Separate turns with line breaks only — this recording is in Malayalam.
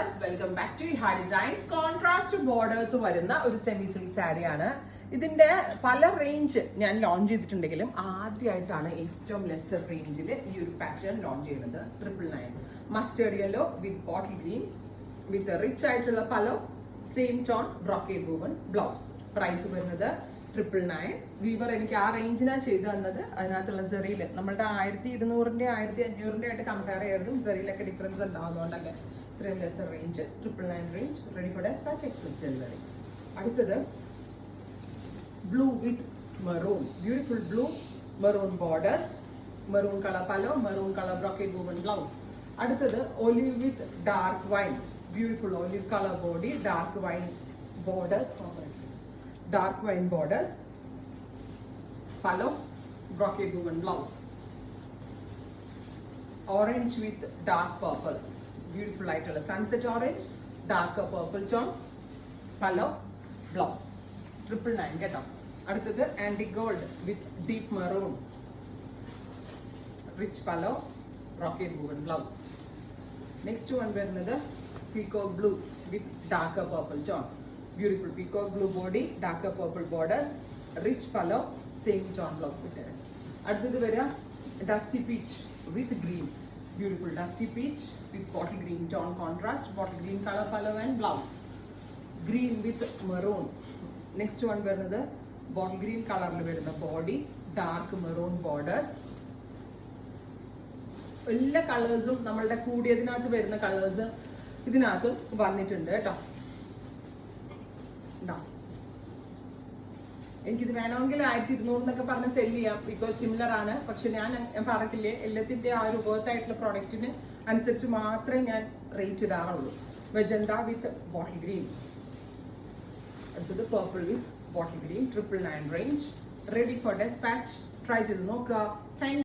വ്യൂവേഴ്സ്, വെൽക്കം ബാക്ക് ടു ഹാ ഡിസൈൻസ്. കോൺട്രാസ്റ്റ് ബോർഡേഴ്സ് വരുന്ന ഒരു സെമി സിൽക്ക് സാരിയാണ്. ഇതിന്റെ പല റേഞ്ച് ഞാൻ ലോഞ്ച് ചെയ്തിട്ടുണ്ടെങ്കിലും ആദ്യമായിട്ടാണ് ഏറ്റവും ലെസർ റേഞ്ചിൽ ഈ ഒരു പാറ്റേൺ ലോഞ്ച് ചെയ്യുന്നത്. 999 mustard yellow with bottle green with rich ആയിട്ടുള്ള pallu, same tone brocade woven blouse. Price വരുന്നത് 999. വീവർ എനിക്ക് ആ റേഞ്ചിനാണ് ചെയ്തു തന്നത്. അതിനകത്തുള്ള സെറിയില് നമ്മളുടെ 1200 1500 ആയിട്ട് കമ്പയർ ചെയ്തതും സെറിയിലൊക്കെ ഡിഫറൻസ് ഉണ്ടാവുന്നതുകൊണ്ടല്ലേ ഇത്രയും lesser range. 999 range, ready for dispatch, express delivery. അടുത്തത് blue with maroon, beautiful blue maroon borders, maroon colour pallu, maroon colour brocade woven blouse. അടുത്തത് olive with dark wine, beautiful olive colour body, dark wine borders, dark wine borders, palo, brocade woven blouse. Orange with dark purple, beautiful light color, sunset orange, darker purple tone, palo, blouse. 999 get up. Aduthathu antique gold with deep maroon, rich palo, brocade woven blouse. Next one varunathu peacock blue with darker purple tone. Beautiful peacock blue body, darker purple borders, rich palo, same tone blouse. അടുത്തത് വരിക dusty peach with green, beautiful dusty peach with bottle green tone contrast, bottle green color palo and blouse, green with maroon. Next one വരുന്നത് bottle green കളറിൽ വരുന്ന body, dark maroon borders. എല്ലാ കളേഴ്സും നമ്മളുടെ കൂടിയതിനകത്ത് വരുന്ന കളേഴ്സ് ഇതിനകത്ത് വന്നിട്ടുണ്ട് കേട്ടോ. എനിക്കിത് വേണമെങ്കിൽ 1200 എന്നൊക്കെ പറഞ്ഞ് സെല് ചെയ്യാം, ബിക്കോസ് സിമിലർ ആണ്. പക്ഷെ ഞാൻ പറഞ്ഞില്ലേ, എല്ലാത്തിന്റെ ആ ഒരു വർത്ത് ആയിട്ടുള്ള പ്രോഡക്റ്റിന് അനുസരിച്ച് മാത്രമേ ഞാൻ റേറ്റ് ഇടാറുള്ളൂ. മെജന്ത വിത്ത് ബോട്ടിൽ ഗ്രീൻ, അടുത്തത് purple with bottle green, 999 range, ready for despatch. Try ചെയ്ത് നോക്കുക. താങ്ക്